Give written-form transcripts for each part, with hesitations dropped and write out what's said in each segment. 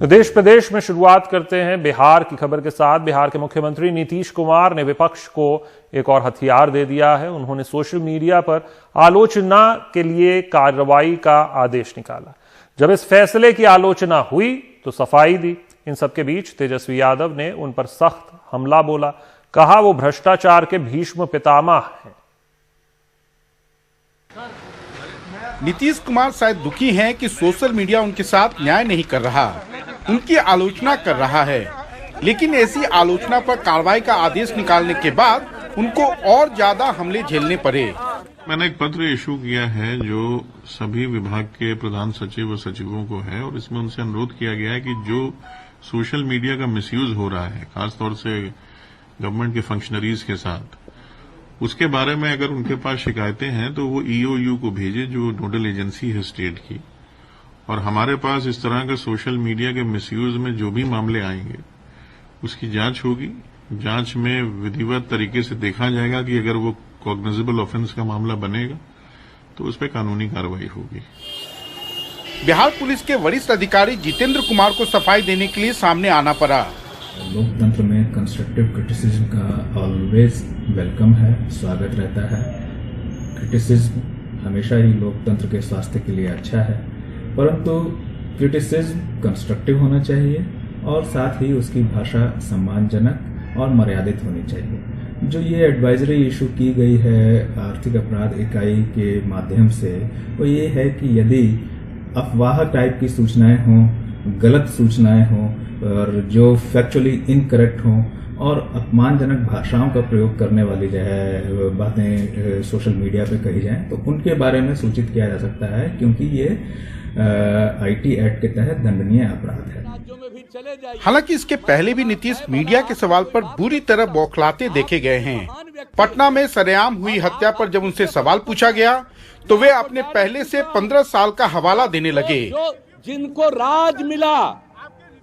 देश प्रदेश में शुरुआत करते हैं बिहार की खबर के साथ। बिहार के मुख्यमंत्री नीतीश कुमार ने विपक्ष को एक और हथियार दे दिया है। उन्होंने सोशल मीडिया पर आलोचना के लिए कार्रवाई का आदेश निकाला। जब इस फैसले की आलोचना हुई तो सफाई दी। इन सबके बीच तेजस्वी यादव ने उन पर सख्त हमला बोला। कहा वो भ्रष्टाचार के भीष्म पितामह हैं। नीतीश कुमार शायद दुखी हैं कि सोशल मीडिया उनके साथ न्याय नहीं कर रहा, उनकी आलोचना कर रहा है। लेकिन ऐसी आलोचना पर कार्रवाई का आदेश निकालने के बाद उनको और ज्यादा हमले झेलने पड़े। मैंने एक पत्र इशू किया है जो सभी विभाग के प्रधान सचिव और सचिवों को है, और इसमें उनसे अनुरोध किया गया है कि जो सोशल मीडिया का मिसयूज हो रहा है खासतौर से गवर्नमेंट के फंक्शनरीज के साथ, उसके बारे में अगर उनके पास शिकायतें हैं तो वो ईओयू को भेजे, जो नोडल एजेंसी है स्टेट की। और हमारे पास इस तरह के सोशल मीडिया के मिसयूज में जो भी मामले आएंगे उसकी जांच होगी। जांच में विधिवत तरीके से देखा जाएगा कि अगर वो कॉग्निजेबल ऑफेंस का मामला बनेगा तो उस पर कानूनी कार्रवाई होगी। बिहार पुलिस के वरिष्ठ अधिकारी जितेंद्र कुमार को सफाई देने के लिए सामने आना पड़ा। लोकतंत्र में कंस्ट्रक्टिव क्रिटिसिज्म का ऑलवेज वेलकम है, स्वागत रहता है। क्रिटिसिज्म हमेशा ही लोकतंत्र के स्वास्थ्य के लिए अच्छा है, परंतु क्रिटिसिज्म कंस्ट्रक्टिव होना चाहिए और साथ ही उसकी भाषा सम्मानजनक और मर्यादित होनी चाहिए। जो ये एडवाइजरी इशू की गई है आर्थिक अपराध इकाई के माध्यम से, वो ये है कि यदि अफवाह टाइप की सूचनाएं हों, गलत सूचनाएं हों और जो फैक्चुअली इनकरेक्ट हों और अपमानजनक भाषाओं का प्रयोग करने वाली जो है बातें सोशल मीडिया पे कही जाएं, तो उनके बारे में सूचित किया जा सकता है, क्योंकि ये आईटी एक्ट के तहत दंडनीय अपराध है। हालांकि इसके पहले भी नीतीश मीडिया के सवाल पर बुरी तरह बौखलाते देखे गए हैं। पटना में सरेआम हुई हत्या पर जब उनसे सवाल पूछा गया तो वे अपने पहले से 15 साल का हवाला देने लगे। जिनको राज मिला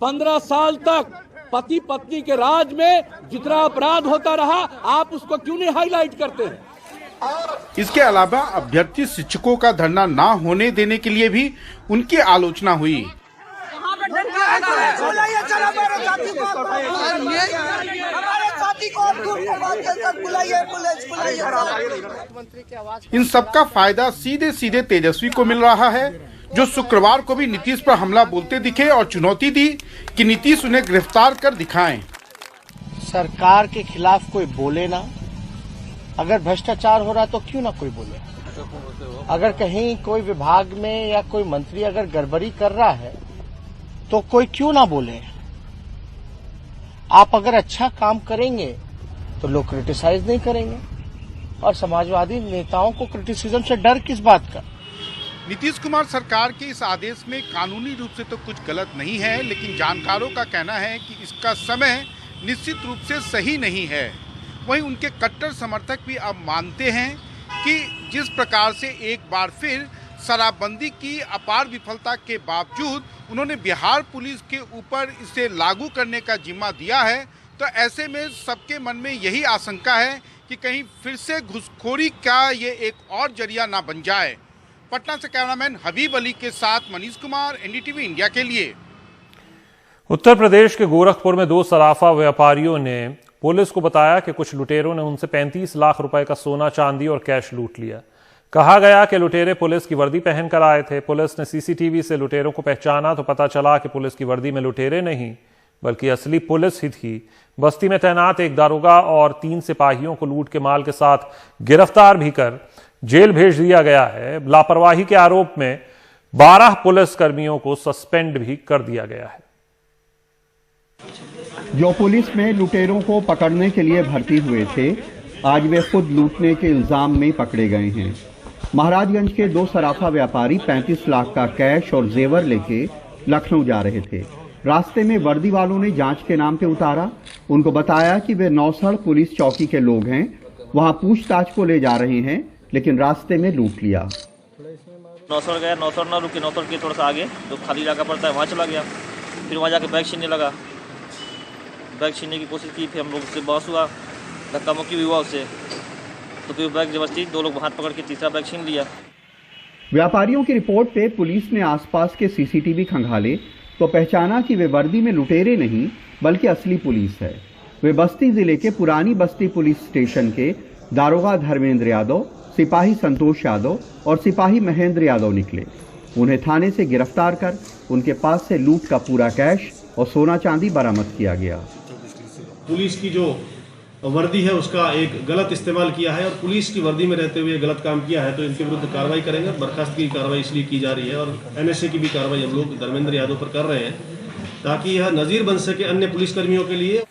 15 साल तक, पति पत्नी के राज में जितना अपराध होता रहा, आप उसको क्यों नहीं हाईलाइट करते हैं? इसके अलावा अभ्यर्थी शिक्षकों का धरना न होने देने के लिए भी उनकी आलोचना हुई। इन सबका फायदा सीधे सीधे तेजस्वी को मिल रहा है, जो शुक्रवार को भी नीतीश पर हमला बोलते दिखे और चुनौती दी कि नीतीश उन्हें गिरफ्तार कर दिखाएं। सरकार के खिलाफ कोई बोले ना, अगर भ्रष्टाचार हो रहा तो क्यों ना कोई बोले। अगर कहीं कोई विभाग में या कोई मंत्री अगर गड़बड़ी कर रहा है तो कोई क्यों ना बोले। आप अगर अच्छा काम करेंगे तो लोग क्रिटिसाइज नहीं करेंगे, और समाजवादी नेताओं को क्रिटिसिज्म से डर किस बात का। नीतीश कुमार सरकार के इस आदेश में कानूनी रूप से तो कुछ गलत नहीं है, लेकिन जानकारों का कहना है कि इसका समय निश्चित रूप से सही नहीं है। वहीं उनके कट्टर समर्थक भी अब मानते हैं कि जिस प्रकार से एक बार फिर शराबबंदी की अपार विफलता के बावजूद उन्होंने बिहार पुलिस के ऊपर इसे लागू करने का जिम्मा दिया है, तो ऐसे में सबके मन में यही आशंका है कि कहीं फिर से घुसखोरी का ये एक और जरिया ना बन जाए। पटना से कैमरामैन हबीब अली के साथ मनीष कुमार, एनडीटीवी इंडिया के लिए। उत्तर प्रदेश के गोरखपुर में 2 सराफा व्यापारियों ने पुलिस को बताया कि कुछ लुटेरों ने उनसे 35 लाख रुपए का सोना, चांदी और कैश लूट लिया। कहा गया कि लुटेरे पुलिस की वर्दी पहनकर आए थे। पुलिस ने सीसीटीवी से लुटेरों को पहचाना तो पता चला कि पुलिस की वर्दी में लुटेरे नहीं बल्कि असली पुलिस ही थी। बस्ती में तैनात एक दारोगा और 3 सिपाहियों को लूट के माल के साथ गिरफ्तार भी कर जेल भेज दिया गया है। लापरवाही के आरोप में 12 पुलिस कर्मियों को सस्पेंड भी कर दिया गया है। जो पुलिस में लुटेरों को पकड़ने के लिए भर्ती हुए थे, आज वे खुद लूटने के इल्जाम में पकड़े गए हैं। महाराजगंज के 2 सराफा व्यापारी 35 लाख का कैश और जेवर लेके लखनऊ जा रहे थे। रास्ते में वर्दी वालों ने जांच के नाम पे उतारा। उनको बताया कि वे नौसड़ पुलिस चौकी के लोग हैं, वहां पूछताछ को ले जा रहे हैं, लेकिन रास्ते में लूट लिया। नौसड़ गया, नौसड़ ना रुके, नौसड़ के थोड़ा सा आगे जो खाली इलाका पड़ता है वहाँ चला गया। फिर वहाँ जाके बैग छीनने लगा। बैग छीनने की कोशिश की, फिर हम लोग से बहस हुआ, धक्का मुक्की भी हुआ उससे, तो फिर बैग जबरदस्ती 2 लोग हाथ पकड़ के तीसरा बैग छीन लिया। व्यापारियों की रिपोर्ट पे पुलिस ने आसपास के सीसीटीवी खंगाले तो पहचाना कि वे वर्दी में लुटेरे नहीं बल्कि असली पुलिस है। वे बस्ती जिले के पुरानी बस्ती पुलिस स्टेशन के दारोगा धर्मेंद्र यादव, सिपाही संतोष यादव और सिपाही महेंद्र यादव निकले। उन्हें थाने से गिरफ्तार कर उनके पास से लूट का पूरा कैश और सोना चांदी बरामद किया गया। पुलिस की जो वर्दी है उसका एक गलत इस्तेमाल किया है और पुलिस की वर्दी में रहते हुए गलत काम किया है, तो इनके विरुद्ध कार्रवाई करेंगे। बर्खास्तगी की कार्रवाई इसलिए की जा रही है और एनएसए की भी कार्रवाई हम लोग धर्मेंद्र यादव पर कर रहे हैं ताकि यह नजीर बन सके अन्य पुलिसकर्मियों के लिए।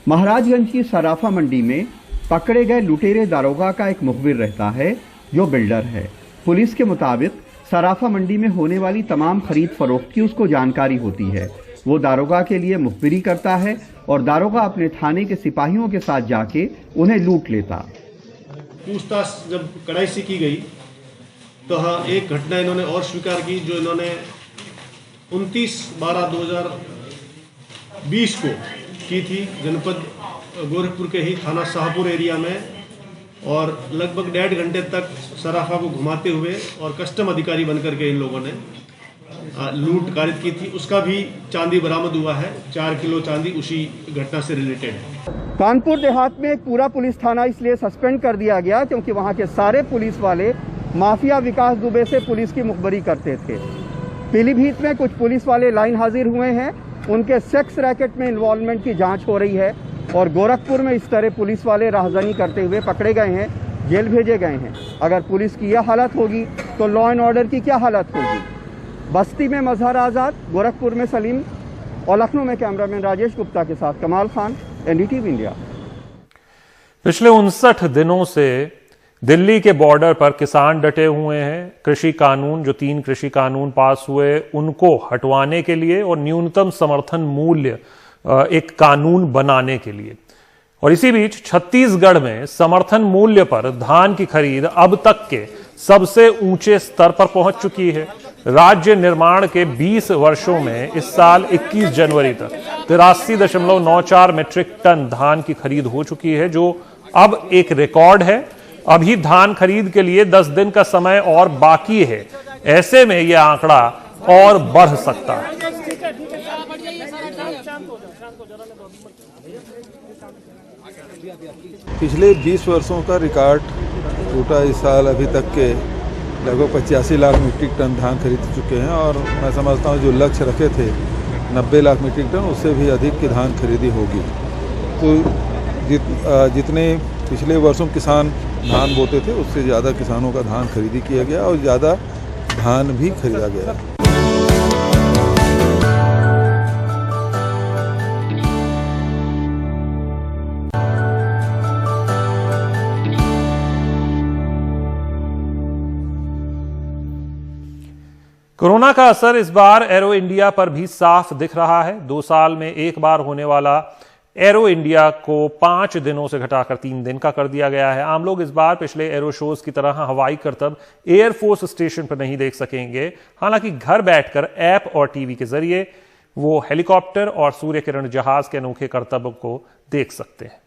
महाराजगंज की सराफा मंडी में पकड़े गए लुटेरे दारोगा का एक मुखबिर रहता है जो बिल्डर है। पुलिस के मुताबिक सराफा मंडी में होने वाली तमाम खरीद फरोख्त की उसको जानकारी होती है। वो दारोगा के लिए मुखबिरी करता है और दारोगा अपने थाने के सिपाहियों के साथ जाके उन्हें लूट लेता। पूछताछ जब कड़ाई से की गई तो हाँ, एक घटना इन्होंने और स्वीकार की जो इन्होंने 29/12/2020 को की थी जनपद गोरखपुर के ही थाना शाहपुर एरिया में, और लगभग 1.5 घंटे तक सराफा को घुमाते हुए और कस्टम अधिकारी बनकर के इन लोगों ने लूट कारित की थी। उसका भी चांदी बरामद हुआ है। 4 किलो चांदी उसी घटना से रिलेटेड है। कानपुर देहात में एक पूरा पुलिस थाना इसलिए सस्पेंड कर दिया गया क्योंकि वहां के सारे पुलिस वाले माफिया विकास दुबे से पुलिस की मुखबरी करते थे। पीलीभीत में कुछ पुलिस वाले लाइन हाजिर हुए हैं, उनके सेक्स रैकेट में इन्वॉल्वमेंट की जांच हो रही है। और गोरखपुर में इस तरह पुलिस वाले राहजनी करते हुए पकड़े गए हैं, जेल भेजे गए हैं। अगर पुलिस की यह हालत होगी तो लॉ एंड ऑर्डर की क्या हालत होगी। बस्ती में मजहर आज़ाद, गोरखपुर में सलीम और लखनऊ में कैमरामैन राजेश गुप्ता के साथ कमाल खान, एनडीटीवी इंडिया। पिछले 59 दिनों से दिल्ली के बॉर्डर पर किसान डटे हुए हैं। कृषि कानून, जो 3 कृषि कानून पास हुए, उनको हटवाने के लिए और न्यूनतम समर्थन मूल्य एक कानून बनाने के लिए। और इसी बीच छत्तीसगढ़ में समर्थन मूल्य पर धान की खरीद अब तक के सबसे ऊंचे स्तर पर पहुंच चुकी है। राज्य निर्माण के 20 वर्षों में इस साल 21 जनवरी तक 83.94 मीट्रिक टन धान की खरीद हो चुकी है, जो अब एक रिकॉर्ड है। अभी धान खरीद के लिए 10 दिन का समय और बाकी है। ऐसे में यह आंकड़ा और बढ़ सकता है। पिछले 20 वर्षों का रिकॉर्ड टूटा इस साल अभी तक के लगभग 85 लाख मीट्रिक टन धान खरीद चुके हैं और मैं समझता हूं जो लक्ष्य रखे थे 90 लाख मीट्रिक टन, उससे भी अधिक की धान खरीदी होगी। तो जितने पिछले वर्षों किसान धान बोते थे उससे ज़्यादा किसानों का धान खरीदी किया गया और ज़्यादा धान भी खरीदा गया। कोरोना का असर इस बार एरो इंडिया पर भी साफ दिख रहा है। 2 साल में एक बार होने वाला एरो इंडिया को 5 दिनों से घटाकर 3 दिन का कर दिया गया है। आम लोग इस बार पिछले एरो शोज की तरह हवाई करतब एयरफोर्स स्टेशन पर नहीं देख सकेंगे। हालांकि घर बैठकर ऐप और टीवी के जरिए वो हेलीकॉप्टर और सूर्य किरण जहाज के अनोखे करतब को देख सकते हैं।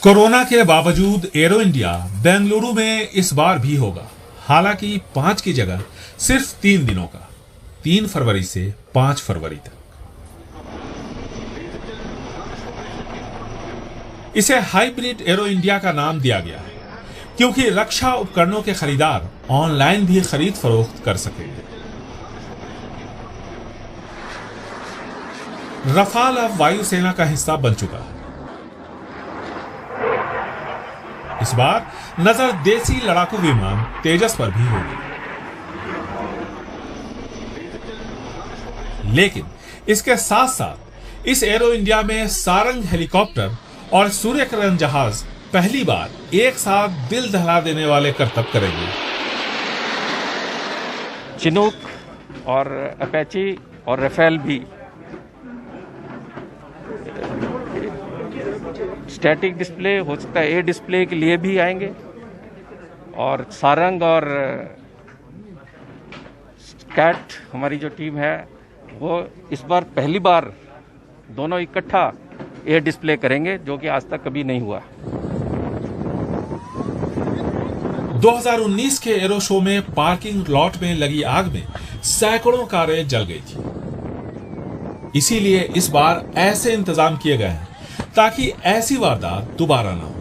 कोरोना के बावजूद एरो इंडिया बेंगलुरु में इस बार भी होगा। हालांकि 5 की जगह सिर्फ 3 दिनों का, 3 फरवरी से 5 फरवरी तक। इसे हाइब्रिड एरो इंडिया का नाम दिया गया है क्योंकि रक्षा उपकरणों के खरीदार ऑनलाइन भी खरीद फरोख्त कर सकेंगे। रफाल अब वायुसेना का हिस्सा बन चुका है। इस बार नजर देसी लड़ाकू विमान तेजस पर भी होगी, लेकिन इसके साथ साथ इस एरो इंडिया में सारंग हेलीकॉप्टर और सूर्य किरण जहाज पहली बार एक साथ दिल दहला देने वाले करतब करेंगे। चिनूक और अपैची और राफेल भी स्टैटिक डिस्प्ले, हो सकता है एयर डिस्प्ले के लिए भी आएंगे, और सारंग और कैट हमारी जो टीम है वो इस बार पहली बार दोनों इकट्ठा एयर डिस्प्ले करेंगे, जो कि आज तक कभी नहीं हुआ। 2019 के एरो शो में पार्किंग लॉट में लगी आग में सैकड़ों कारें जल गई थी। इसीलिए इस बार ऐसे इंतजाम किए गए हैं ताकि ऐसी वारदात दोबारा ना हो।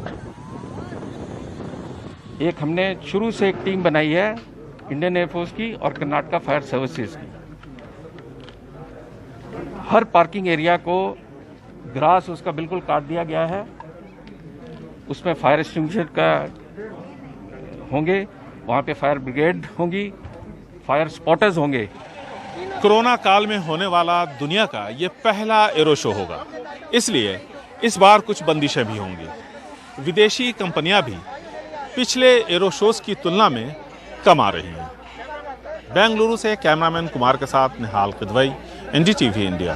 एक हमने शुरू से एक टीम बनाई है इंडियन एयरफोर्स की और कर्नाटका फायर सर्विसेज की। हर पार्किंग एरिया को ग्रास उसका बिल्कुल काट दिया गया है, उसमें फायर एक्सटिंग्विशर का होंगे, वहां पे फायर ब्रिगेड होंगी, फायर स्पॉटर्स होंगे। कोरोना काल में होने वाला दुनिया का ये पहला एरो शो होगा, इसलिए इस बार कुछ बंदिशें भी होंगी। विदेशी कंपनियां भी पिछले एरो शोज की तुलना में कम आ रही हैं। बेंगलुरु से कैमरामैन कुमार के साथ निहाल किदवई, एनडीटीवी इंडिया।